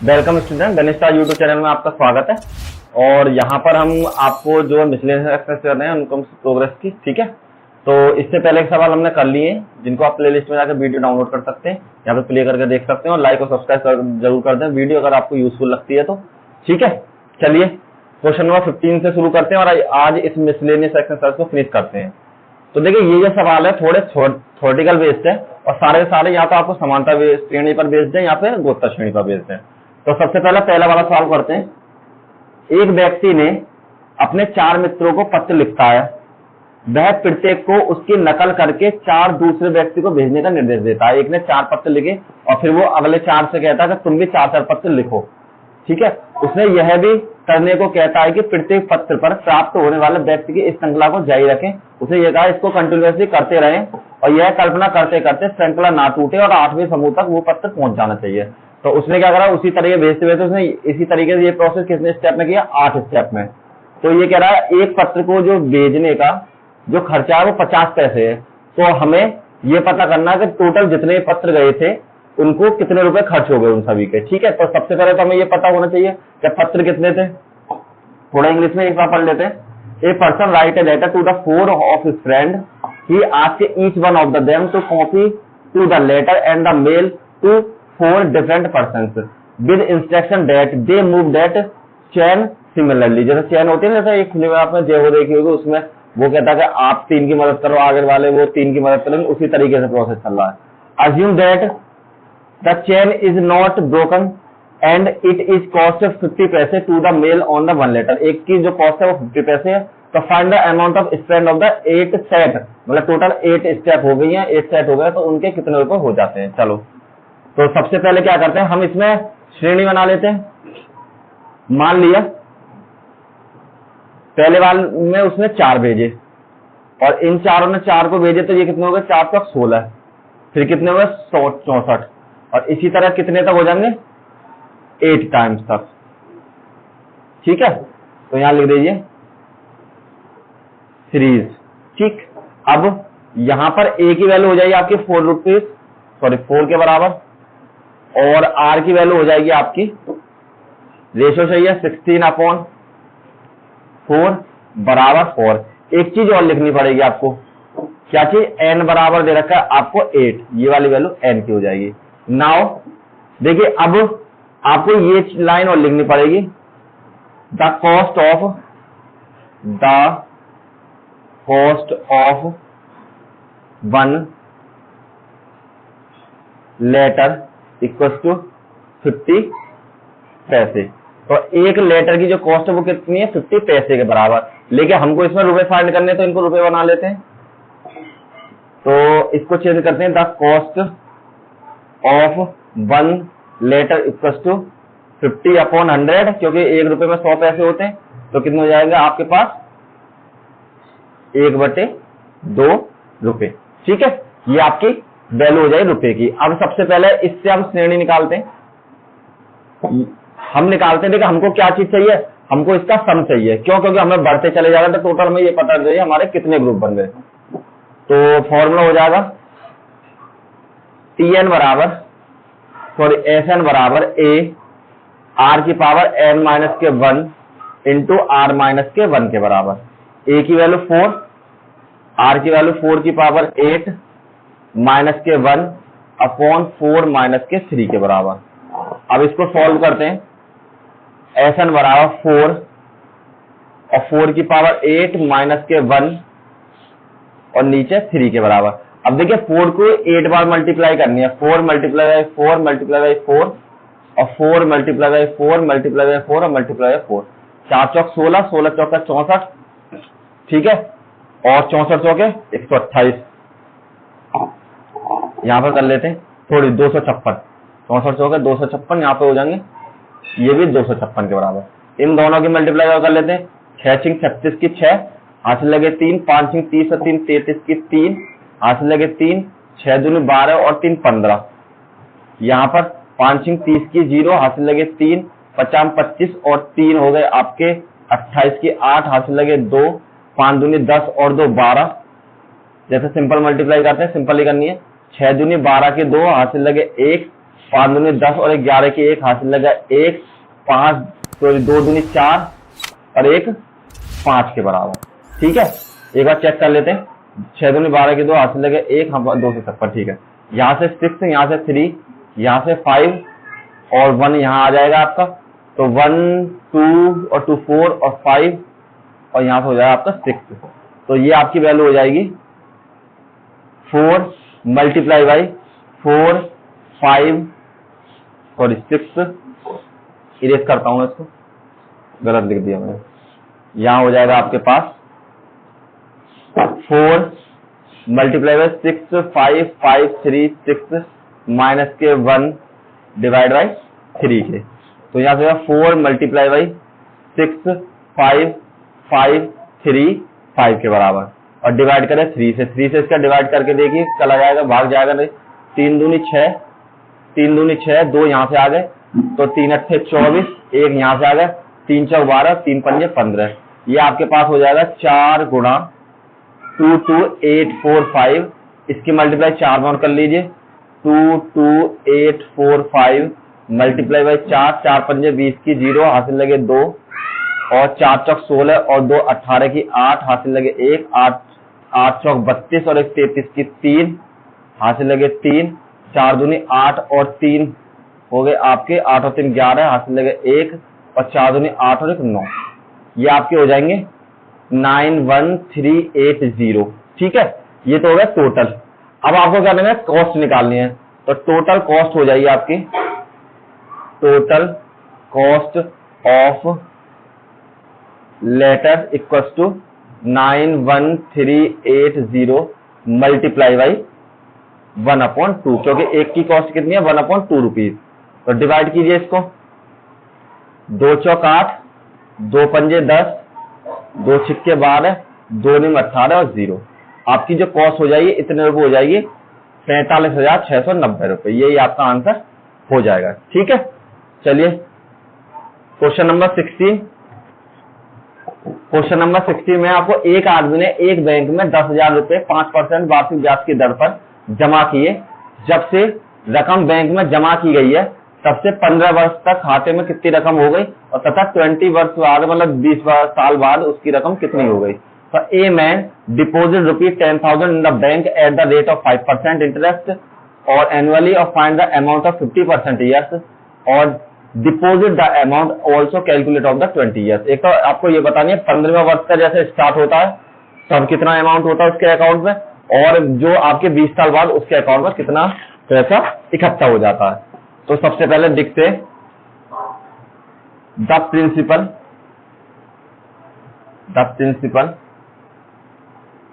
Welcome student, Ganesh star YouTube channel में आपका स्वागत है। और यहाँ पर हम आपको जो मिसलेनियस एक्सरसाइज कर रहे हैं उनको प्रोग्रेस की, ठीक है। तो इससे पहले एक सवाल हमने कर लिए जिनको आप प्लेलिस्ट में जाकर वीडियो डाउनलोड कर सकते हैं, यहाँ पे प्ले करके देख सकते हैं। और लाइक और सब्सक्राइब जरूर कर दें वीडियो अगर आपको यूजफुल लगती है तो, ठीक है। चलिए क्वेश्चन नंबर 15 से शुरू करते हैं और आज इस मिसलेनियस एक्सरसाइज को फिनिश करते हैं। तो देखिए ये जो सवाल है थोड़े थ्योरेटिकल बेस्ड है और सारे या तो आपको समानता श्रेणी पर बेस्ड है या फिर गोचर श्रेणी पर बेस्ड है। तो सबसे पहला वाला सवाल करते हैं। एक व्यक्ति ने अपने 4 मित्रों को पत्र लिखता है। वह प्रत्येक को उसकी नकल करके 4 दूसरे व्यक्ति को भेजने का निर्देश देता है। एक ने 4 पत्र लिखे और फिर वो अगले 4 से कहता है कि तुम भी 4 पत्र लिखो, ठीक है। उसने यह भी करने को कहता है कि प्रत्येक पत्र पर प्राप्त होने वाले व्यक्ति की इस श्रृंखला को जारी रखें। उसने यह कहा इसको कंटिन्यूअसली करते रहें और यह कल्पना करते करते श्रृंखला ना टूटे और 8वें समूह तक वो पत्र पहुंच जाना चाहिए। तो उसने क्या करा, उसी तरीके भेजते हुए उसने इसी तरीके से ये प्रोसेस कितने स्टेप में किया, 8 स्टेप में। तो ये कह रहा है एक पत्र को जो भेजने का जो खर्चा है वो 50 पैसे है। तो हमें ये पता करना है कि टोटल जितने पत्र गए थे उनको कितने रुपए खर्च हो गए उन सभी के, ठीक है। तो सबसे पहले तो हमें ये पता होना चाहिए कि पत्र कितने थे। थोड़ा इंग्लिश में एक बार पढ़ लेते हैं। A person write a letter to the 4 of his friend, he asked each one of them to copy to the letter and the mail to 4 different persons with instruction that they move that chain similarly. जैसे chain होती है ना, जैसे एक खुले में आपने जेहो देखी होगी, उसमें वो कहता है कि आप 3 की मदद करो, आगे वाले वो 3 की मदद करेंगे, उसी तरीके से प्रोसेस चल रहा है। Assume that the chain is not broken and it is cost 50 पैसे to the mail on the 1 letter. एक की जो कॉस्ट है वो 50 पैसे है। तो find the amount of spend of the 8 set, मतलब टोटल 8 स्टेप हो गई है, 8 सेट हो गए, तो उनके कितने रुपए हो जाते हैं। चलो तो सबसे पहले क्या करते हैं, हम इसमें श्रेणी बना लेते हैं। मान लिया पहले वाले में उसने 4 भेजे और इन चारों ने 4 को भेजे, तो ये कितने हो गए, 4 तक 16, फिर कितने हो गए 64, और इसी तरह कितने तक हो जाएंगे 8 टाइम्स तक, ठीक है। तो यहां लिख दीजिए सीरीज, ठीक। अब यहां पर ए की वैल्यू हो जाएगी आपकी 4 के बराबर और आर की वैल्यू हो जाएगी आपकी, रेशो चाहिए 16/4 बराबर 4। एक चीज और लिखनी पड़ेगी आपको, क्या चीज, एन बराबर दे रखा है आपको 8, ये वाली वैल्यू एन की हो जाएगी। नाउ देखिए अब आपको ये लाइन और लिखनी पड़ेगी, the cost of 1 letter equals to 50 पैसे। तो एक लेटर की जो कॉस्ट है वो कितनी है, 50 पैसे के बराबर। लेकिन हमको इसमें रुपए फाइंड करने, तो इनको रुपए बना लेते हैं। तो इसको चेंज करते हैं, the cost of 1 letter equals to 50/100, क्योंकि 1 रुपए में 100 पैसे होते हैं। तो कितने हो जाएंगे आपके पास 1/2 रुपए, ठीक है। ये आपकी वैल्यू हो जाएगी रुपए की। अब सबसे पहले इससे हम श्रेणी निकालते हैं, देखिए हमको क्या चीज चाहिए, हमको इसका सम चाहिए। क्यों, क्योंकि हमें बढ़ते चले जा रहे हैं, तो टोटल में ये पता चाहिए हमारे कितने ग्रुप बन गए। तो फॉर्मूला हो जाएगा Tn बराबर Sn बराबर a r की पावर n माइनस के 1 इंटू r माइनस के 1 के बराबर। a की वैल्यू 4, r की वैल्यू 4 की पावर 8 माइनस के 1 अपॉन 4 माइनस के 3 के बराबर। अब इसको सॉल्व करते हैं। Sn बराबर 4 और 4 की पावर 8 माइनस के 1 और नीचे 3 के बराबर। अब देखिए 4 को 8 बार मल्टीप्लाई करनी है, 4 मल्टीप्लाई बाई 4 मल्टीप्लाई बाई 4 और 4 मल्टीप्लाई बाई 4 मल्टीप्लाई बाई 4 और मल्टीप्लाई बाई 4। 4 चौक 16, 16 चौका 64, ठीक है, और 64 चौके 128। यहां पर कर लेते हैं थोड़ी 256, 64 चौके 256, यहां पे हो जाएंगे ये भी 256 के बराबर। इन दोनों की मल्टीप्लाई कर लेते हैं। 6 6 36 की 6, हाथ लगे 3, 5 6 30 और 3 33 की 3, हाथ लगे 3, 6 दूनी 12 और 3 15। यहाँ पर 5 6 30 की 0, हाथ लगे 3, 50 25 और 3 हो गए आपके 28 की 8, हाथ लगे 2, 5 दूनी 10 और 2 12। जैसे सिंपल मल्टीप्लाई करते हैं, सिंपल ही करनी है। 6 दूनी 12 के 2, हाथ लगे 1, 5 दूनी 10 और 11 की 1 हासिल लगा 1, 5 तो 2 दूनी 4 और 1 5 के बराबर। ठीक है, एक बार चेक कर लेते हैं। 6 दूनी 12 की 2 हासिल लगे 1, हम 2 से 70। ठीक है, यहाँ से 6, यहाँ से 3, यहाँ से 5 और 1 यहाँ आ जाएगा आपका। तो 1 2 और 2 4 और 5 और यहाँ से हो जाएगा आपका 6। तो ये आपकी वैल्यू हो जाएगी 4 मल्टीप्लाई बाई 4 5 और 6। इरेज करता हूं इसको, गलत लिख दिया मैंने। यहां हो जाएगा आपके पास 4 मल्टीप्लाई बाई 6 5 5 3 6 माइनस के 1 डिवाइड बाई 3 के। तो यहां से 4 मल्टीप्लाई बाई 6 5 5 3 5 के बराबर और डिवाइड करें 3 से। 3 से इसका डिवाइड करके देखिए चला जाएगा, भाग जाएगा नहीं। 3 दूनी 6, 3 दूनी 6, 2 यहाँ से आ गए तो 3 अट्ठे 24, 1 यहाँ से आ गए, 3 चौक 12, 3 पंजे 15। ये आपके पास हो जाएगा 4 गुणा 2 2 8 4 5। इसकी मल्टीप्लाई 4 बार कर लीजिए। 2 2 8 4 5 मल्टीप्लाई बाई 4, 4 पंजे 20 की 0 हासिल लगे 2 और 4 चौक 16 और 2 18 की 8 हासिल लगे 1, 8 चौक 32 और 1 33 की 3 हासिल लगे 3, 4 दूनी 8 और 3 हो गए आपके, 8 और 3 11 हासिल लगे 1 और 4 दूनी 8 और 1 9। ये आपके हो जाएंगे 91380। ठीक है, ये तो हो गया टोटल। अब आपको क्या करना है, कॉस्ट निकालनी है। तो टोटल कॉस्ट हो जाएगी आपकी, total cost of letter equal to 91380 multiply by 1/2, क्योंकि एक की कॉस्ट कितनी है 1/2 रुपीज। तो डिवाइड कीजिए इसको। 2 चौक 8, 2 पंजे 10, 2 छिक्के 12, 2 निम 18 और 0। आपकी जो कॉस्ट हो जाएगी इतने रुपए हो जाएगी 45,690 रुपए। यही आपका आंसर हो जाएगा। ठीक है, चलिए क्वेश्चन नंबर 16। क्वेश्चन नंबर 16 में आपको एक आदमी ने एक बैंक में 10,000 रुपए 5% वार्षिक ब्याज की दर पर जमा किए। जब से रकम बैंक में जमा की गई है तब से 15 वर्ष तक खाते में कितनी रकम हो गई और तथा 20 वर्ष बाद मतलब 20 साल बाद उसकी रकम कितनी हो गई। तो a man deposit ₹10,000 in the bank at the rate of 5% interest और एनुअली और find the amount of 50% years और deposit the amount also calculate of the 20 years. एक तो आपको ये बतानी है 15वें वर्ष का जैसे स्टार्ट होता है तब कितना अमाउंट होता है उसके अकाउंट में और जो आपके 20 साल बाद उसके अकाउंट में कितना पैसा इकट्ठा हो जाता है। तो सबसे पहले लिखते the principal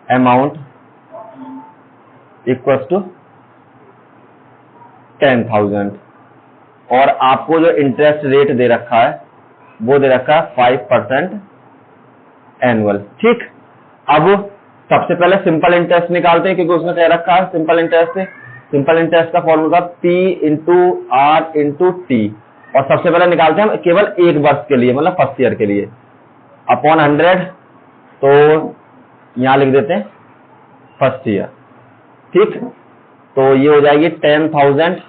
amount equals to 10,000 और आपको जो इंटरेस्ट रेट दे रखा है वो दे रखा है 5% एनुअल। ठीक, अब सबसे पहले सिंपल इंटरेस्ट निकालते हैं क्योंकि उसमें कह रखा है सिंपल इंटरेस्ट है। सिंपल इंटरेस्ट का formula P into R into T और सबसे पहले निकालते हैं हम केवल एक वर्ष के लिए मतलब फर्स्ट ईयर के लिए अपॉन 100। तो यहां लिख देते हैं फर्स्ट ईयर। ठीक, तो ये हो जाएगी 10,000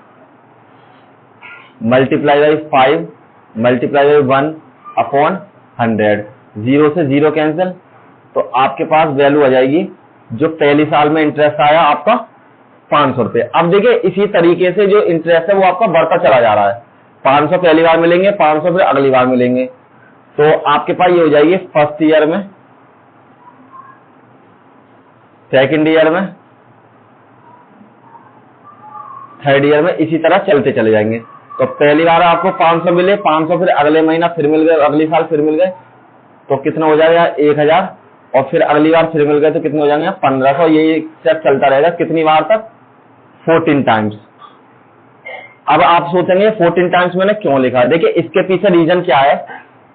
multiply by 5 multiply by 1 upon 100। 0 से 0 कैंसिल तो आपके पास वैल्यू आ जाएगी जो पहली साल में इंटरेस्ट आया आपका 500 रुपए। अब देखिए इसी तरीके से जो इंटरेस्ट है वो आपका बढ़ता चला जा रहा है। 500 पहली बार मिलेंगे, 500 फिर अगली बार मिलेंगे। तो आपके पास ये हो जाएगी फर्स्ट ईयर में, सेकंड ईयर में, थर्ड ईयर में, इसी तरह चलते चले जाएंगे। तो पहली बार आपको 500 मिले, 500 फिर अगले महीना फिर मिल गए, अगली साल फिर मिल गए तो कितना हो जाएगा 1,000 और फिर अगली बार फिर मिल गए तो कितने हो जाएंगे 1500। यही स्टेप चलता रहेगा कितनी बार तक 14 टाइम्स। अब आप सोचेंगे 14 टाइम्स मैंने क्यों लिखा। देखिए इसके पीछे रीजन क्या है,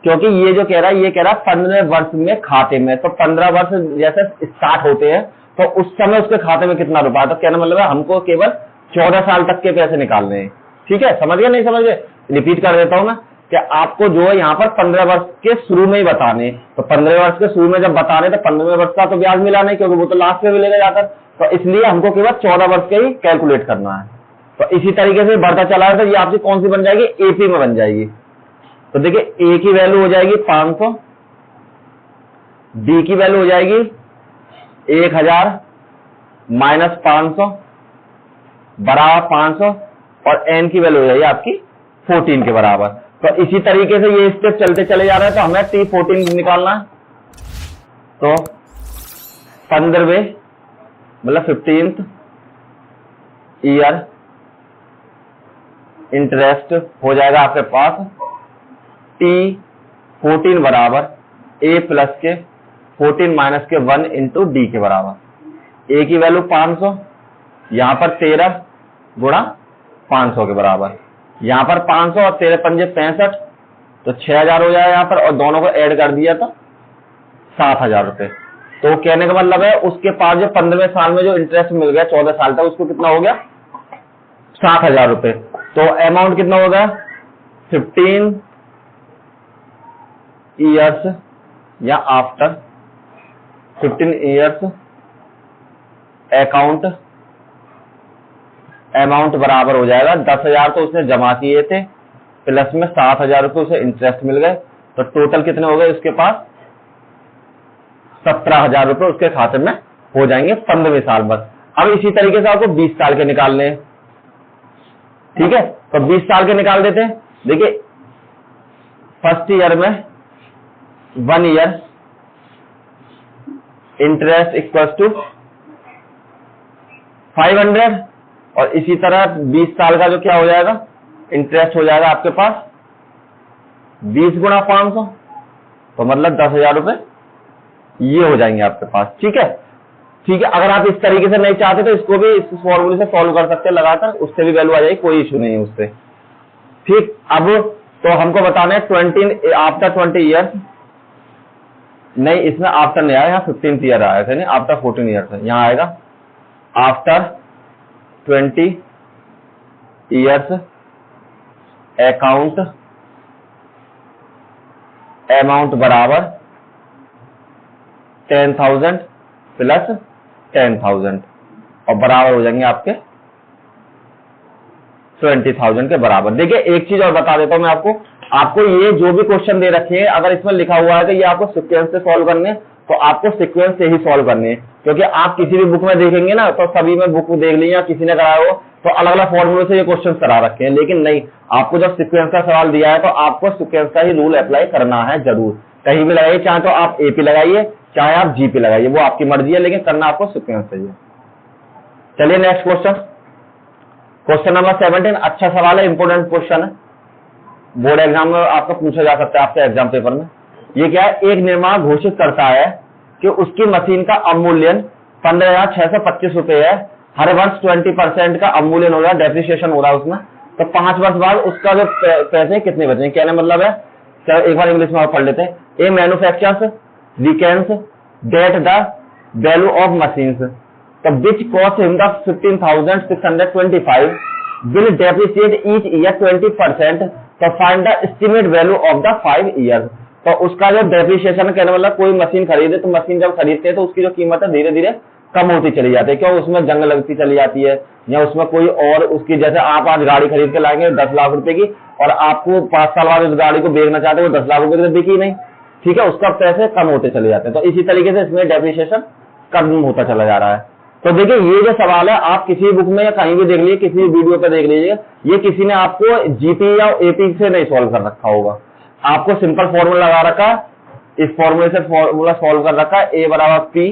क्योंकि ये जो कह रहा है ये कह रहा है 15 वर्ष में खाते में। तो 15 वर्ष जैसे स्टार्ट होते हैं तो उस समय उसके खाते में कितना रुपया। तो कहना मतलब है हमको केवल 14 साल तक के पैसे निकालने हैं। ठीक है, समझ गए नहीं समझ गए, रिपीट कर देता हूं मैं कि आपको जो है यहाँ पर 15 वर्ष के शुरू में ही बताने। तो 15 वर्ष के शुरू में जब बता रहे तो 15वें वर्ष का तो ब्याज मिला नहीं क्योंकि वो तो लास्ट में मिलेगा जाकर। तो इसलिए हमको केवल 14 वर्ष के ही कैलकुलेट करना है। तो इसी तरीके से बढ़ता चला है, तो ये आपकी कौन सी बन जाएगी, एपी में बन जाएगी। तो देखिए ए की वैल्यू हो जाएगी 500, बी की वैल्यू हो जाएगी 1000 माइनस 500 बराबर 500 और एन की वैल्यू हो जाएगी आपकी 14 के बराबर। तो इसी तरीके से ये स्टेप चलते चले जा रहे हैं। तो हमें T14 निकालना है। तो 15वें मतलब 15th ईयर इंटरेस्ट हो जाएगा आपके पास T14 बराबर ए प्लस के 14 माइनस के 1 इंटू डी के बराबर। ए की वैल्यू 500, यहां पर 13 गुणा 500 के बराबर, यहां पर 500 और 13 पंजे 65, तो 6000 हो जाएगा यहां पर, और दोनों को ऐड कर दिया तो 7000 रुपए। तो कहने का मतलब है उसके पास जो 15वें साल में जो इंटरेस्ट मिल गया 14 साल तक, उसको कितना हो गया, 7000 रुपए। तो अमाउंट कितना होगा, 15 ईयर्स या आफ्टर 15 ईयर्स अमाउंट बराबर हो जाएगा 10,000 तो उसने जमा किए थे, प्लस में 7000 रुपए उसे इंटरेस्ट मिल गए, तो टोटल कितने हो गए उसके पास, 17,000 रुपए उसके खाते में हो जाएंगे 15वें साल बस। अब इसी तरीके से आपको 20 साल के निकालने हैं, ठीक है। तो 20 साल के निकाल देते हैं। देखिए फर्स्ट ईयर में 1 ईयर इंटरेस्ट इक्वल टू 500, और इसी तरह 20 साल का जो क्या हो जाएगा, इंटरेस्ट हो जाएगा आपके पास 20 गुणा 500, तो मतलब 10,000 रुपए ये हो जाएंगे आपके पास, ठीक है। ठीक है, अगर आप इस तरीके से नहीं चाहते तो इसको भी इस फॉर्मूले से सॉल्व कर सकते हैं लगाकर, उससे भी वैल्यू आ जाएगी, कोई इशू नहीं है उससे। ठीक, अब तो हमको बताना है 20 आफ्टर 20 ईयर्स, नहीं इसमें आफ्टर नहीं आया, यहाँ 15th ईयर आया था, नहीं आफ्टर 14 ईयर्स है, यहाँ आएगा आफ्टर 20 ईयर्स अमाउंट बराबर 10,000 प्लस 10,000 और बराबर हो जाएंगे आपके 20,000 के बराबर। देखिए एक चीज और बता देता हूं मैं आपको ये जो भी क्वेश्चन दे रखे हैं, अगर इसमें लिखा हुआ है कि ये आपको सीक्वेंस से सॉल्व करने, तो आपको सीक्वेंस से ही सॉल्व करने हैं, क्योंकि आप किसी भी बुक में देखेंगे ना, तो सभी में बुक देख ली या किसी ने कराया हो तो अलग अलग फॉर्मूले से ये क्वेश्चन करा रखे हैं, लेकिन नहीं, आपको जब सीक्वेंस का सवाल दिया है तो आपको सीक्वेंस का ही रूल अप्लाई करना है जरूर। कहीं भी लगाइए, चाहे तो आप एपी लगाइए चाहे आप जीपी लगाइए, वो आपकी मर्जी है, लेकिन करना आपको सीक्वेंस चाहिए। चलिए नेक्स्ट क्वेश्चन, क्वेश्चन नंबर 17। अच्छा सवाल है, इंपोर्टेंट क्वेश्चन है, बोर्ड एग्जाम में आपको पूछा जा सकता है आपके एग्जाम पेपर में। ये क्या है, एक निर्माण घोषित करता है कि उसकी मशीन का अवमूल्यन 15,625 रुपए है, हर वर्ष 20% का अवमूल्यन हो रहा है, डेप्रिसिएशन हो रहा है उसमें, तो 5 वर्ष बाद उसका जो पैसे कितने बचे, कहने मतलब है, चलो एक बार इंग्लिश में आप पढ़ लेते हैं। A manufacturers weakens date the value of machines, तो which cost him the 15,625 will depreciate each year 20%, तो find the estimate value of the 5 years. तो उसका जो डेप्रिसिएशन कहने मतलब कोई मशीन खरीदे, तो मशीन जब खरीदते हैं तो उसकी जो कीमत है धीरे धीरे कम होती चली जाती है, क्यों, उसमें जंग लगती चली जाती है, या उसमें कोई और उसकी, जैसे आप आज गाड़ी खरीद के लाएंगे 10 लाख रुपए की, और आपको 5 साल बाद उस गाड़ी को बेचना चाहते हो 10 लाख रुपए की, बिकी नहीं, ठीक है, उसका पैसे कम होते चले जाते हैं। तो इसी तरीके से इसमें डेप्रिसिएशन कम होता चला जा रहा है। तो देखिए ये जो सवाल है, आप किसी बुक में या कहीं भी देख लीजिए, किसी वीडियो पे देख लीजिए, ये किसी ने आपको जीपी या एपी से नहीं सॉल्व कर रखा होगा, आपको सिंपल फॉर्मूला लगा रखा, इस फॉर्मूले से फॉर्मूला सॉल्व कर रखा है, ए बराबर पी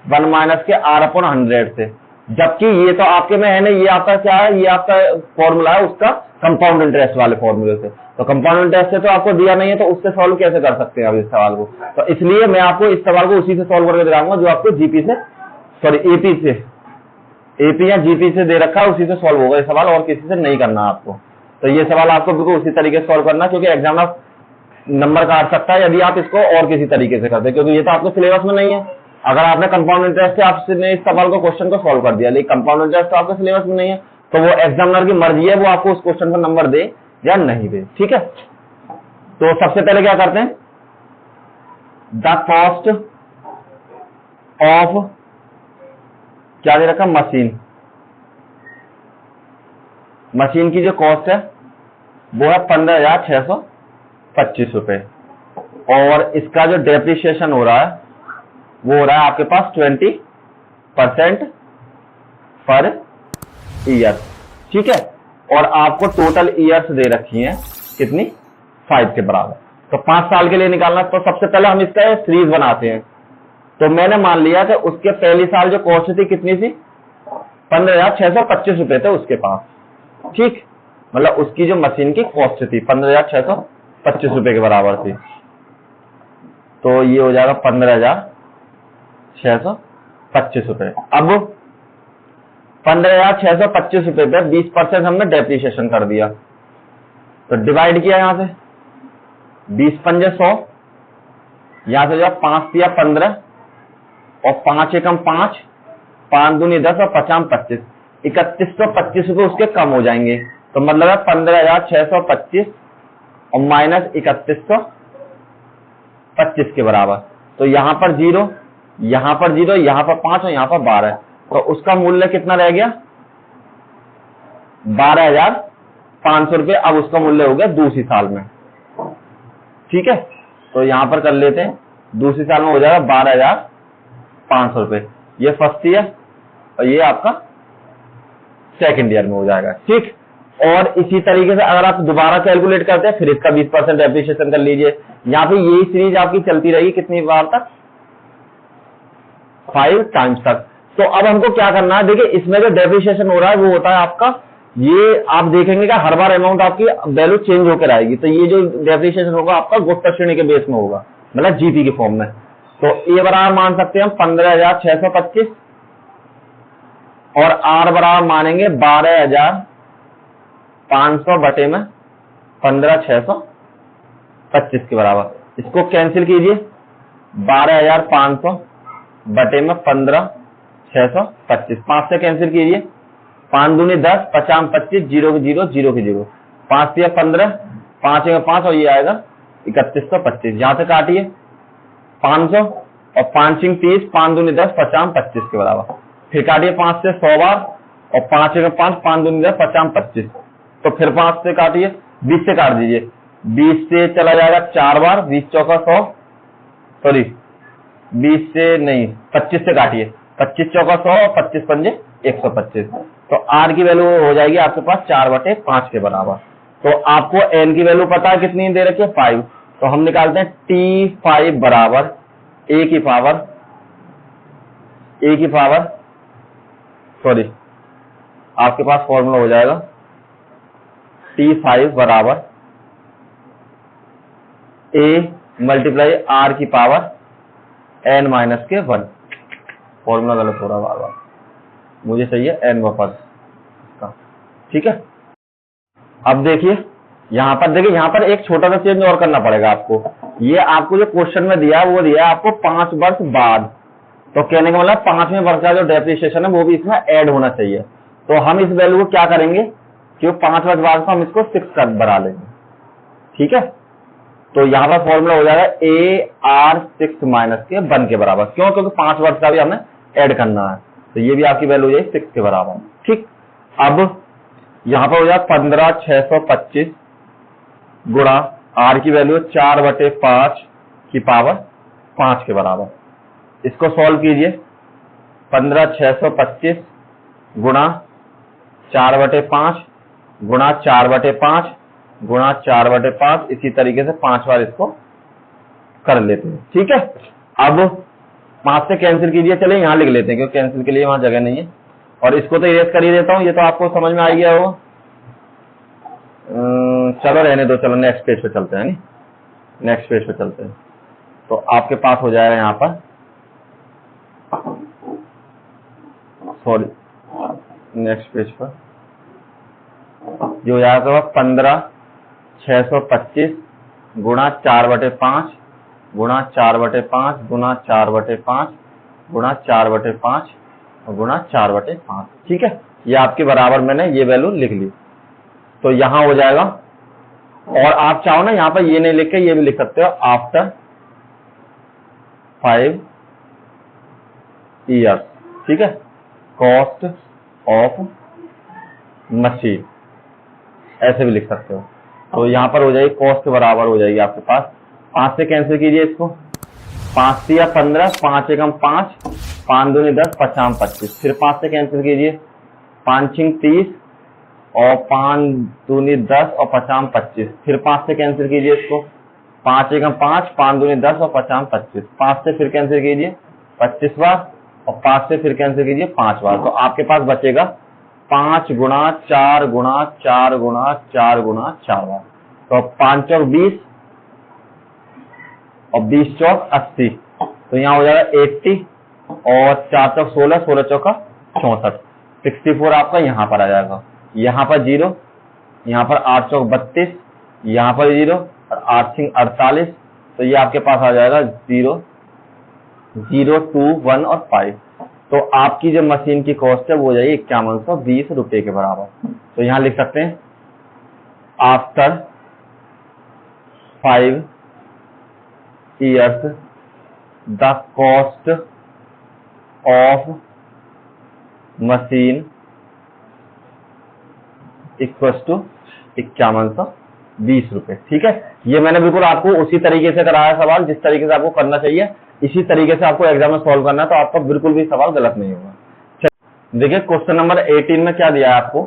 1 माइनस के R/100 से, जबकि ये तो आपके में है नहीं, ये आपका क्या है, ये आपका फॉर्मूला है उसका कंपाउंड इंटरेस्ट वाले फॉर्मूले से, तो कंपाउंड इंटरेस्ट से तो आपको दिया नहीं है, तो उससे सॉल्व कैसे कर सकते हैं आप इस सवाल को। तो इसलिए मैं आपको इस सवाल को उसी से सॉल्व करके दिखाऊंगा जो आपको जीपी से, सॉरी एपी से, एपी या जीपी से दे रखा है, उसी से सॉल्व होगा ये सवाल, और किसी से नहीं करना आपको। तो ये सवाल आपको बिल्कुल उसी तरीके से सॉल्व करना, क्योंकि एग्जाम नंबर काट सकता है यदि आप इसको और किसी तरीके से करते, क्योंकि ये तो आपके सिलेबस में नहीं है। अगर आपने कंपाउंड इंटरेस्ट से आपने इस सवाल को क्वेश्चन को सॉल्व कर दिया, लेकिन कंपाउंड इंटरेस्ट तो आपके सिलेबस में नहीं है, तो वो एग्जामिनर की मर्जी है, वो आपको उस क्वेश्चन का नंबर दे या नहीं दे, ठीक है। तो सबसे पहले क्या करते हैं, द कॉस्ट ऑफ क्या दे रखा, मशीन, मशीन की जो कॉस्ट है वो है 15,625 रुपए, और इसका जो डेप्रिसिएशन हो रहा है वो हो रहा है आपके पास 20% पर ईयर। ठीक है, और आपको टोटल ईयर्स दे रखी हैं कितनी, 5 के बराबर। तो 5 साल के लिए निकालना, तो सबसे पहले हम इसका सीरीज बनाते हैं। तो मैंने मान लिया कि उसके पहली साल जो कॉस्ट थी कितनी थी, 15,625 रुपए थे उसके पास। ठीक, मतलब उसकी जो मशीन की कॉस्ट थी 15,625 रुपए के बराबर थी। तो ये हो जाएगा 15,625 रुपए। अब 15,625 रुपए पे 20% हमने डेप्रिसिएशन कर दिया, तो डिवाइड किया यहां से 20 पंजे 100, यहां से जो 5 दिया 15, और 5 एकम 5, 5 दूनी 10 और 5 25, 3125 रुपए उसके कम हो जाएंगे। तो मतलब है 15,625 और माइनस 3125 के बराबर। तो यहां पर 0, यहां पर 0, यहां पर 5 और यहां पर 12, तो उसका मूल्य कितना रह गया, 12,500 रुपए। अब उसका मूल्य हो गया दूसरी साल में। ठीक है, तो यहां पर कर लेते हैं, दूसरी साल में हो जाएगा 12,500 रुपए। ये फर्स्ट ईयर और ये आपका सेकेंड ईयर में हो जाएगा। ठीक, और इसी तरीके से अगर आप दोबारा कैलकुलेट करते हैं फिर इसका 20% डेप्रिसिएशन कर लीजिए। यहाँ पे यही सीरीज आपकी चलती रहेगी कितनी बार तक, 5 टाइम्स तक। तो अब हमको क्या करना है, देखिए इसमें जो डेप्रिसिएशन हो रहा है वो होता है आपका, ये आप देखेंगे कि हर बार अमाउंट आपकी वैल्यू चेंज होकर आएगी। तो ये जो डेप्रिसिएशन होगा आपका गुप्त श्रेणी के बेस में होगा, मतलब जीपी के फॉर्म में। तो ए बराबर मान सकते हैं हम 15,625 और आर बराबर मानेंगे 12,500 बटे में 15,625 के बराबर। इसको कैंसिल कीजिए, 12,500 बटे में 15,625, 5 से कैंसिल कीजिए, 5 दूनी 10, 50 25, 0 के 0, 0 के 0, 5 से 15, 5 में 5 और ये आएगा 3125। यहां से काटिए 500 और 5 30, 5 दूनी 10, 50 25 के बराबर। फिर काटिए 5 से 100 बार और 5 में 5, 5 दूनी 10, 50 25। तो फिर 5 से काटिए, 20 से काट दीजिए, 20 से चला जाएगा 4 बार, 20 चौका 100, सॉरी 20 से नहीं 25 से काटिए, 25 चौका 100 और 25 पंजे 125। तो आर की वैल्यू हो जाएगी आपके पास 4/5 के बराबर। तो आपको एन की वैल्यू पता है कितनी दे रखी है, 5। तो हम निकालते हैं T5 बराबर ए की पावर सॉरी आपके पास फॉर्मूला हो जाएगा T5 बराबर ए मल्टीप्लाई आर की पावर n माइनस के 1। फॉर्मूला गलत हो रहा बार बार, मुझे चाहिए n वापस का। ठीक है, अब देखिए यहां पर एक छोटा सा चेंज और करना पड़ेगा आपको। ये आपको जो क्वेश्चन में दिया है वो दिया है आपको 5 वर्ष बाद। तो कहने का मतलब 5वें वर्ष का जो डेप्रिसिएशन है वो भी इसमें ऐड होना चाहिए। तो हम इस वैल्यू को क्या करेंगे कि 5 वर्ष बाद को हम इसको 6 कर बढ़ा लेंगे। ठीक है, तो यहां पर फॉर्मूला हो जाएगा AR6 माइनस के 1 के बराबर। क्यों, क्योंकि 5 वर्ष का भी हमें ऐड करना है। तो ये भी आपकी वैल्यू हो जाएगी 6 के बराबर। ठीक, अब यहां पर हो जाएगा 15,625 गुणा आर की वैल्यू 4/5 की पावर 5 के बराबर। इसको सॉल्व कीजिए, 15,625 गुणा 4/5 गुणा 4/5 गुणा 4/5, इसी तरीके से 5 बार इसको कर लेते हैं। ठीक है, अब 5 से कैंसिल कीजिए, चलिए यहां लिख लेते हैं क्योंकि कैंसिल के लिए वहां जगह नहीं है। और इसको तो इरेज कर ही देता हूं, ये तो आपको समझ में आ गया हो। चलो रहने दो, चलो नेक्स्ट पेज पे चलते हैं। नेक्स्ट पेज पे चलते हैं, तो आपके पास हो जाएगा यहां पर सॉरी नेक्स्ट पेज पर जो हो जाएगा 15,625 गुणा 4/5 गुणा 4/5 गुणा 4/5 गुणा 4/5 गुणा 4/5। ठीक है, ये आपके बराबर मैंने ये वैल्यू लिख ली। तो यहां हो जाएगा, और आप चाहो ना यहां पर ये नहीं लिख के ये भी लिख सकते हो, आफ्टर 5 ईयर्स। ठीक है, कॉस्ट ऑफ मशीन ऐसे भी लिख सकते हो। तो यहाँ पर हो जाएगी कॉस्ट के बराबर हो जाएगी आपके पास, 5 से कैंसिल कीजिए इसको, 5 से 15, 5 एकम 5, 5 दूनी 10, 5 25, फिर 5 से कैंसिल कीजिए, 5 छिंग 30 और 5 दूनी 10 और 5 25, फिर 5 से कैंसिल कीजिए इसको, 5 एकम 5, 5 दूनी 10 और 5 25, 5 से फिर कैंसिल कीजिए 25 बार और 5 से फिर कैंसिल कीजिए 5 बार। तो आपके पास बचेगा 5 गुणा 4 गुणा 4 गुणा 4 गुणा 4 बार। तो 5 चौक 20 और 20 चौक 80, तो यहाँ हो जाएगा 80 और 4 चौक 16, 16 चौका 64, 64 आपका यहाँ पर आ जाएगा। यहाँ पर 0, यहाँ पर 8 चौक 32, यहाँ पर 0 और 8 छिंग 48, तो ये आपके पास आ जाएगा 0, 0, 2, 1 और 5। तो आपकी जो मशीन की कॉस्ट है वो हो जाएगी 5120 रुपए के बराबर। तो यहाँ लिख सकते हैं after 5 years the cost of machine equals to 5120 रुपए। ठीक है, ये मैंने बिल्कुल आपको उसी तरीके से कराया सवाल जिस तरीके से आपको करना चाहिए, इसी तरीके से आपको एग्जाम में सॉल्व करना है, तो आपका बिल्कुल भी सवाल गलत नहीं होगा। देखिए क्वेश्चन नंबर 18 में क्या दिया है आपको,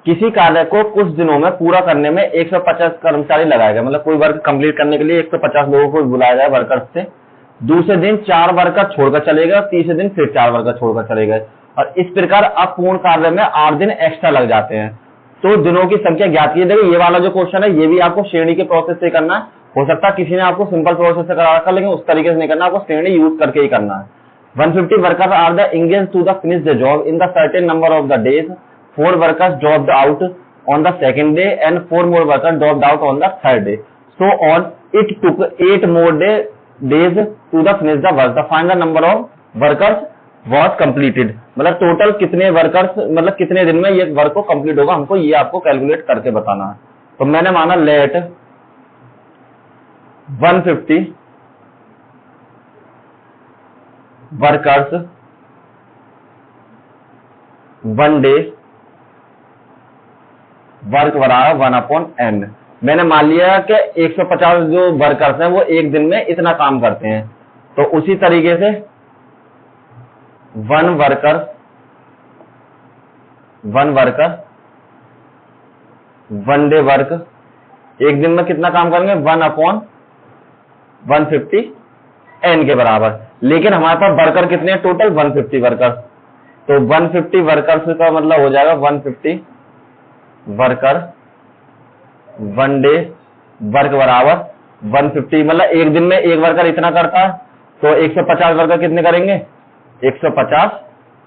किसी कार्य को कुछ दिनों में पूरा करने में 150 कर्मचारी लगाए गए, मतलब कोई वर्क कंप्लीट करने के लिए 150 लोगों को बुलाया जाए वर्कर्स से, दूसरे दिन 4 वर्कर छोड़कर चले गए और तीसरे दिन फिर 4 वर्कर छोड़कर चले गए, और इस प्रकार अब पूर्ण कार्य में 8 दिन एक्स्ट्रा लग जाते हैं, तो दिनों की संख्या ज्ञात कीजिए। देखिए ये वाला जो क्वेश्चन है ये भी आपको श्रेणी के प्रोसेस से करना है, हो सकता है किसी ने आपको सिंपल प्रोसेस से करा रखा, लेकिन उस तरीके से नहीं करना, आपको श्रेणी यूज करके ही करना है। 150 workers are the engaged to the finish the job in the certain number of the days, 4 workers dropped out on the second day and 4 more workers dropped out on the third day. So on it took 8 more days to the finish the work. The final number of workers was completed. मतलब total कितने workers, मतलब कितने दिन में ये work को complete होगा, हमको ये आपको कैलकुलेट करके बताना है। तो मैंने माना लेट 150 वर्कर्स 1 day वर्क बराबर 1/n। मैंने मान लिया कि 150 जो वर्कर्स हैं वो एक दिन में इतना काम करते हैं, तो उसी तरीके से 1 वर्कर 1 डे वर्क, एक दिन में कितना काम करेंगे 1/150 n के बराबर। लेकिन हमारे पास वर्कर कितने हैं टोटल 150 वर्कर्स, तो 150 वर्कर्स का मतलब हो जाएगा 150 वर्कर 1 डे वर्क बराबर 150, मतलब एक दिन में एक वर्कर इतना करता है, तो 150 वर्कर कितने करेंगे 150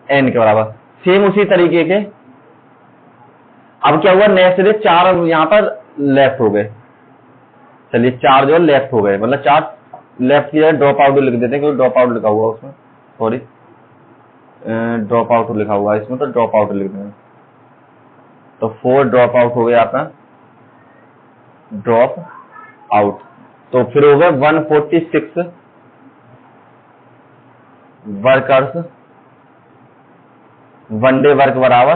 n के बराबर। सेम उसी तरीके के अब क्या हुआ, नेक्स्ट डे 4 यहां पर लेफ्ट हो गए, चलिए 4 जो लेफ्ट हो गए, मतलब 4 लेफ्ट की जगह ड्रॉप आउट लिख देते हैं, क्योंकि ड्रॉप आउट लिखा हुआ उसमें, सॉरी ड्रॉप आउट लिखा हुआ है इसमें, तो ड्रॉप आउट लिख देंगे। तो 4 ड्रॉप आउट हो गए आपका, ड्रॉप आउट, तो फिर हो गए 146 वर्कर्स 1 डे वर्क बराबर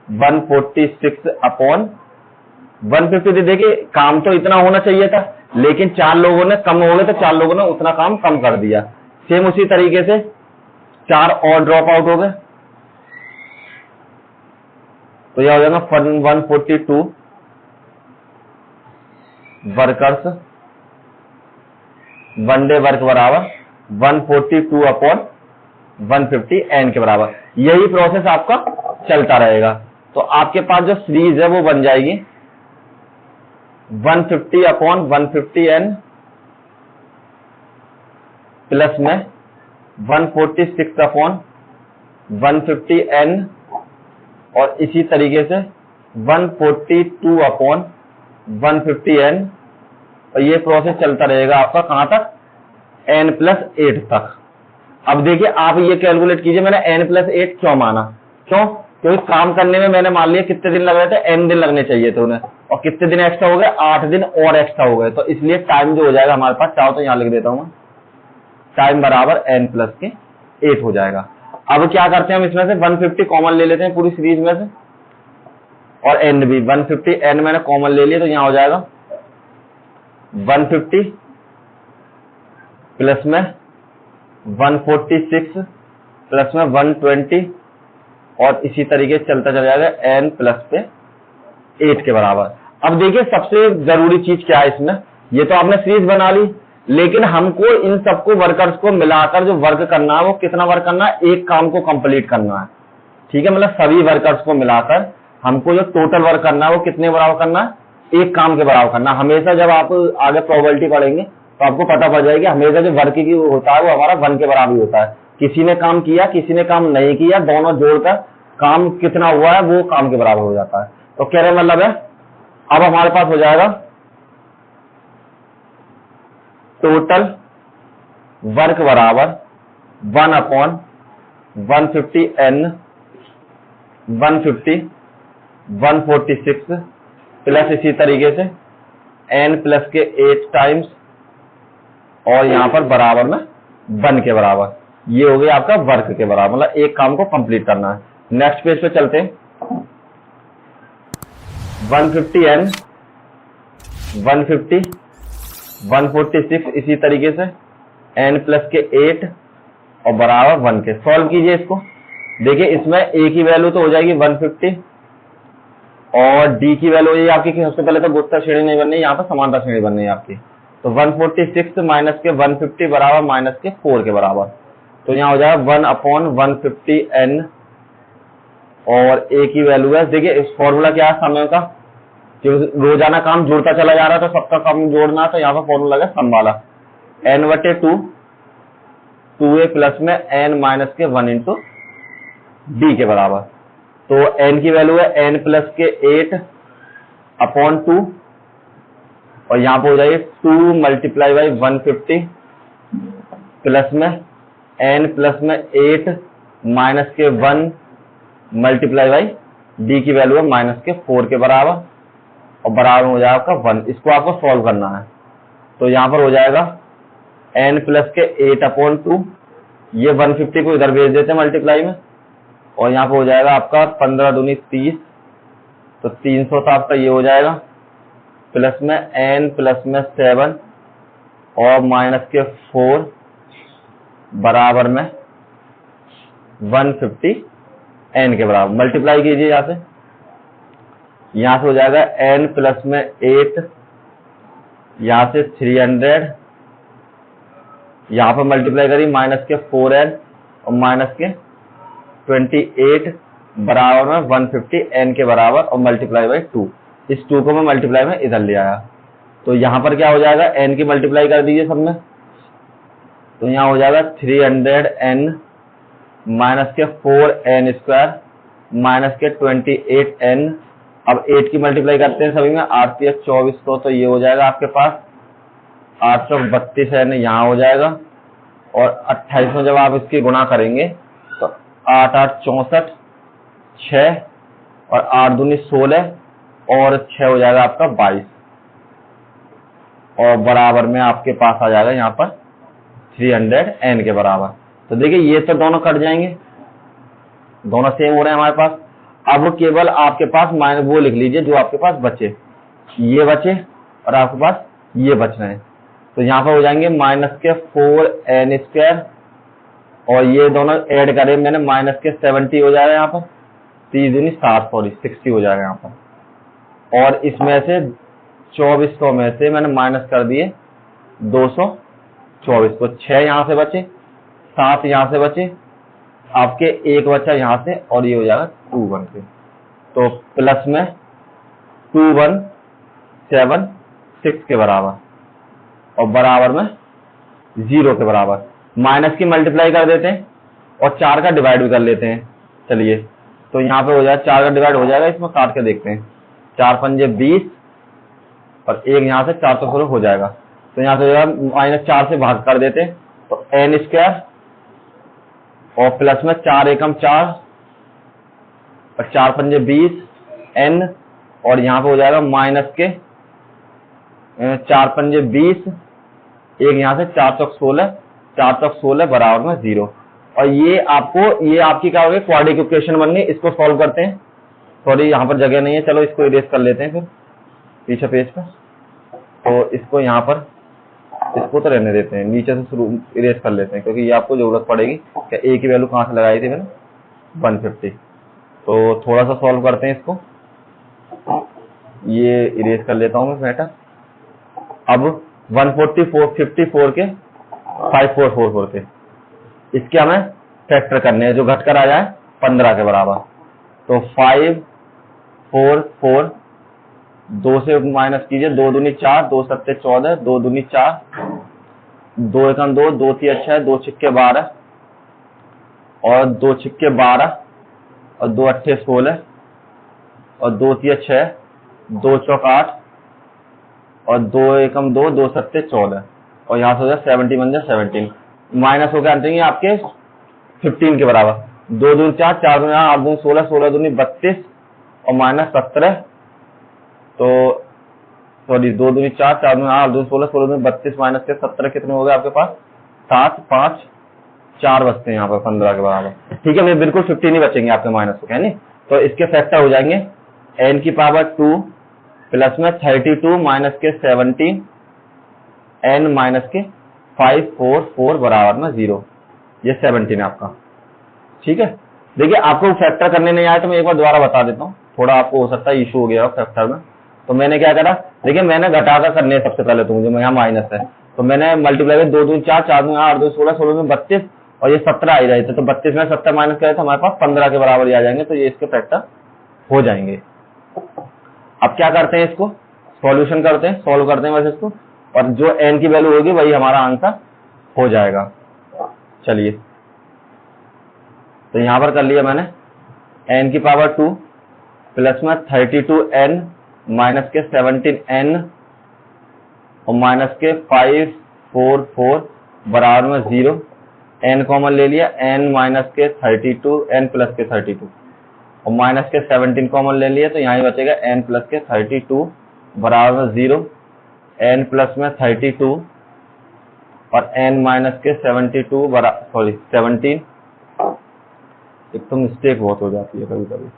146/150। देखिए काम तो इतना होना चाहिए था, लेकिन 4 लोगों ने कम हो गए, तो 4 लोगों ने उतना काम कम कर दिया। सेम उसी तरीके से 4 और ड्रॉप आउट हो गए, तो यह हो जाएगा 142 वर्कर्स 1 डे वर्क बराबर 142/150 n के बराबर। यही प्रोसेस आपका चलता रहेगा। तो आपके पास जो सीरीज है वो बन जाएगी 150/150 n प्लस में 146/150 n और इसी तरीके से 142/150 n, और ये प्रोसेस चलता रहेगा आपका कहां तक n+8 तक। अब देखिए आप ये कैलकुलेट कीजिए, मैंने n+8 क्यों माना, क्यों, क्योंकि काम करने में मैंने मान लिया कितने दिन लग रहे थे, n दिन लगने चाहिए थे उन्हें, और कितने दिन एक्स्ट्रा हो गए 8 दिन और एक्स्ट्रा हो गए, तो इसलिए टाइम जो हो जाएगा हमारे पास, चाहो तो यहां लिख देता हूं, टाइम बराबर n+8 हो जाएगा। अब क्या करते हैं हम इसमें से 150 कॉमन ले लेते हैं पूरी सीरीज में से, और n भी 150, n मैंने कॉमन ले लिया तो यहाँ हो जाएगा 150 प्लस में 146 प्लस में 120 और इसी तरीके से चलता चला जाएगा n प्लस पे 8 के बराबर। अब देखिए सबसे जरूरी चीज क्या है इसमें, ये तो आपने सीरीज बना ली, लेकिन हमको इन सबको वर्कर्स को मिलाकर जो वर्क करना है वो कितना वर्क करना है, एक काम को कंप्लीट करना है। ठीक है, मतलब सभी वर्कर्स को मिलाकर हमको जो टोटल वर्क करना है वो कितने बराबर करना है, एक काम के बराबर करना है। हमेशा जब आप आगे प्रोबेबिलिटी पढ़ेंगे तो आपको पता पड़ जाएगी हमेशा जो वर्क की होता है वो हमारा 1 के बराबर ही होता है। किसी ने काम किया किसी ने काम नहीं किया, दोनों जोड़कर काम कितना हुआ है वो काम के बराबर हो जाता है। तो कहने मतलब है अब हमारे पास हो जाएगा टोटल वर्क बराबर 1/150n 150 146 प्लस इसी तरीके से n प्लस के 8 टाइम्स और यहां पर बराबर में 1 के बराबर। ये हो गया आपका वर्क के बराबर, मतलब एक काम को कंप्लीट करना है। नेक्स्ट पेज पे चलते हैं। 150n 150 146 इसी तरीके से n प्लस के 8 और बराबर 1 के। सॉल्व कीजिए इसको। देखिए इसमें a की वैल्यू तो हो जाएगी 150 और d की वैल्यू ये आपकी सबसे पहले तो गुत्तर श्रेणी नहीं बननी है, यहाँ पर समानता श्रेणी बननी है आपकी। तो 146 माइनस के 150 बराबर माइनस के 4 के बराबर। तो यहाँ हो जाएगा 1/150n और a की वैल्यू है, देखिए इस फॉर्मूला क्या है समय का, जो रोजाना काम जुड़ता चला जा रहा है तो सबका काम जोड़ना है, तो यहाँ पर फॉर्मूला है सम वाला n/2 2a प्लस में n माइनस के 1 इंटू d के बराबर। तो n की वैल्यू है n प्लस के 8/2 और यहाँ पे हो जाएगी 2 मल्टीप्लाई बाई 150 प्लस में n प्लस में 8 माइनस के 1 मल्टीप्लाई बाई d की वैल्यू है माइनस के 4 के बराबर और बराबर हो जाएगा आपका 1। इसको आपको सॉल्व करना है। तो यहाँ पर हो जाएगा n प्लस के 8/2, ये 150 को इधर भेज देते हैं मल्टीप्लाई में और यहाँ पे हो जाएगा आपका 15 दूनी 30, तो 300 था आपका, ये हो जाएगा प्लस में n प्लस में 7 और माइनस के 4 बराबर में 150 n के बराबर। मल्टीप्लाई कीजिए यहाँ से हो जाएगा n प्लस में 8, यहाँ से 300, यहाँ पर मल्टीप्लाई करिए माइनस के 4n और माइनस के 28 बराबर में 150 n के बराबर और मल्टीप्लाई बाई 2। इस 2 को मैं मल्टीप्लाई में इधर ले आया, तो यहाँ पर क्या हो जाएगा n की मल्टीप्लाई कर दीजिए सब में, तो यहाँ हो जाएगा 300n माइनस के 4n स्क्वायर माइनस के 28n। अब 8 की मल्टीप्लाई करते हैं सभी में, 8 × 2400, तो ये हो जाएगा आपके पास 832n यहाँ हो जाएगा और 28 में जब आप इसकी गुणा करेंगे तो 8 8 64 6 और 8 दूनी 16 और 6 हो जाएगा आपका 22 और बराबर में आपके पास आ जाएगा यहाँ पर 300n के बराबर। तो देखिए ये तो दोनों कट जाएंगे, दोनों सेम हो रहे हैं हमारे पास। अब केवल आपके पास माइनस वो लिख लीजिए जो आपके पास बचे, ये बचे और आपके पास ये बच रहे हैं। तो यहाँ पर हो जाएंगे माइनस के 4n स्क्वायर और ये दोनों ऐड करें मैंने माइनस के 70 हो जाएगा यहाँ पर, 30 दूनी 7 सॉरी 60 हो जाएगा यहाँ पर। और इसमें से 2400 में से मैंने माइनस कर दिए 224 को, 6 यहाँ से बचे 7 यहाँ से बचे, आपके एक बचा यहाँ से और ये हो जाएगा 216। तो प्लस में 2176 के बराबर और बराबर में 0 के बराबर। माइनस की मल्टीप्लाई कर देते हैं और 4 का डिवाइड भी कर लेते हैं। चलिए तो यहाँ पे हो जाएगा 4 का डिवाइड हो जाएगा, इसमें काट के देखते हैं, 4 पंजे 20 और एक यहाँ से 4 तो हो जाएगा। तो यहाँ से हो जाएगा -4 से भाग कर देते हैं तो n स्क्वायर और प्लस में 4 एकम 4 और 4 पंजे 20 n और यहाँ पे हो जाएगा माइनस के 4 पंजे 20, एक यहाँ से 4 चौक 16, 4 चौक 16 बराबर में 0। और ये आपकी क्या होगी क्वाड्रेटिक इक्वेशन बननी, इसको सॉल्व करते हैं। सॉरी यहाँ पर जगह नहीं है, चलो इसको इरेज कर लेते हैं फिर पीछे पेज पे। तो इसको यहाँ पर इसको तो रहने देते हैं, नीचे से शुरू इरेज कर लेते हैं, क्योंकि ये आपको जरूरत पड़ेगी कि ए की वैल्यू कहाँ से लगाई थी मैंने 150। तो थोड़ा सा सॉल्व करते हैं इसको, ये इरेज कर लेता हूँ मैं मैटर। अब 154 के 5444 के इसके हमें फैक्टर करने हैं, जो घटकर आ जाए 15 के बराबर। तो 544 2 से माइनस कीजिए, 2 दूनी 4, 2 सत्ते 14, 2 दूनी 4, 2 एकम 2, 2 ती 6, 2 छिक्के 12 और 2 छिक्के 12 और 2 अट्ठे 16 और 2 ती 6, 2 चौक 8 और 2 एकम 2, 2 सत्ते 14 और यहाँ से हो जाए 70 बन जाए 17। माइनस होकर आएंगे आपके 15 के बराबर। 2 दूनी 4, 4 दूनी 8, 8 दूनी 16, 16 दूनी 32 और माइनस 17। तो सॉरी 2 दूनी 4, 4 दूनी 8, 8 दूनी 16, 16 दूनी 32 माइनस के 17 कितने हो गए आपके पास? 7, 5, 4 बचते हैं यहाँ पर 15 के बराबर। ठीक है, बिल्कुल 15 ही बचेंगे आपके माइनस हो, है नहीं? तो इसके फैक्टर हो जाएंगे n की पावर 2 प्लस में 32 माइनस के 17 n माइनस के 544 बराबर में 0। ये 17 है आपका। ठीक है, देखिए आपको फैक्टर करने नहीं आया तो मैं एक बार दोबारा बता देता हूँ, थोड़ा आपको हो सकता है इशू हो गया हो फैक्टर में। तो मैंने क्या करा, देखिए मैंने घटाकर करने सबसे पहले तो मुझे यहाँ माइनस है, तो मैंने मल्टीप्लाई 2 दूनी 4, 4 दूनी 8, 2 16, 16 दूनी 32 और ये 17 आ ही रहे थे। तो 32 में 17 माइनस करे तो हमारे पास 15 के बराबर ही आ जाएंगे, तो ये इसके फैक्टर हो जाएंगे। अब क्या करते हैं, इसको सॉल्यूशन करते हैं, सॉल्व करते हैं बस इसको, और जो n की वैल्यू होगी वही हमारा आंसर हो जाएगा। चलिए, तो यहां पर कर लिया मैंने n की पावर 2 प्लस में 32n माइनस के 17n और माइनस के 544 बराबर में 0। n कॉमन ले लिया, n माइनस के 32, n प्लस के 32 और माइनस के 17 कॉमन ले लिया, तो यहाँ ही बचेगा n प्लस के 32 बराबर में 0। n प्लस में 32 और n माइनस के 72 सॉरी 17। एक तो मिस्टेक बहुत हो जाती है कभी कभी,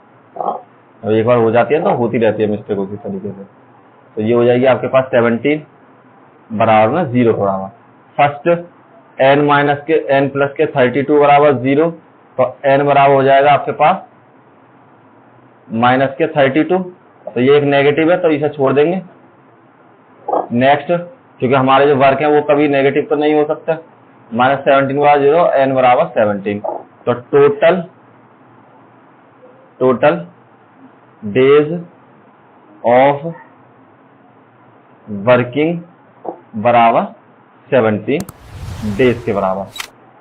और एक बार हो जाती है तो होती रहती है मिस्टेक उसी तरीके से। तो ये हो जाएगी आपके पास 17 बराबर में 0 के बराबर। फर्स्ट n माइनस के n प्लस के 32 बराबर 0, तो n बराबर हो जाएगा आपके पास माइनस के 32। तो ये एक नेगेटिव है तो इसे छोड़ देंगे। नेक्स्ट, क्योंकि हमारे जो वर्क है वो कभी नेगेटिव तो नहीं हो सकता, माइनस 17 बराबर 0, n बराबर 17। तो टोटल डेज ऑफ वर्किंग बराबर 17 डेज के बराबर।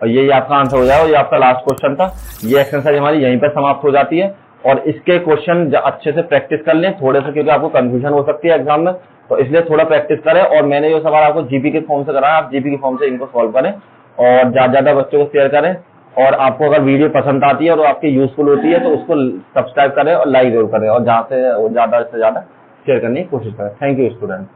और यही आपका आंसर हो जाएगा। ये आपका लास्ट क्वेश्चन था। ये एक्सरसाइज हमारी यहीं पर समाप्त हो जाती है। और इसके क्वेश्चन अच्छे से प्रैक्टिस कर लें थोड़े से, क्योंकि आपको कंफ्यूजन हो सकती है एग्जाम में, तो इसलिए थोड़ा प्रैक्टिस करें। और मैंने जो सवाल आपको जीपी के फॉर्म से कराया, आप जीपी के फॉर्म से इनको सॉल्व करें और ज्यादा बच्चों को शेयर करें। और आपको अगर वीडियो पसंद आती है और आपकी यूजफुल होती है तो उसको सब्सक्राइब करें और लाइक जरूर करें, और जहां से ज्यादा से ज्यादा शेयर करने की कोशिश करें। Thank you student.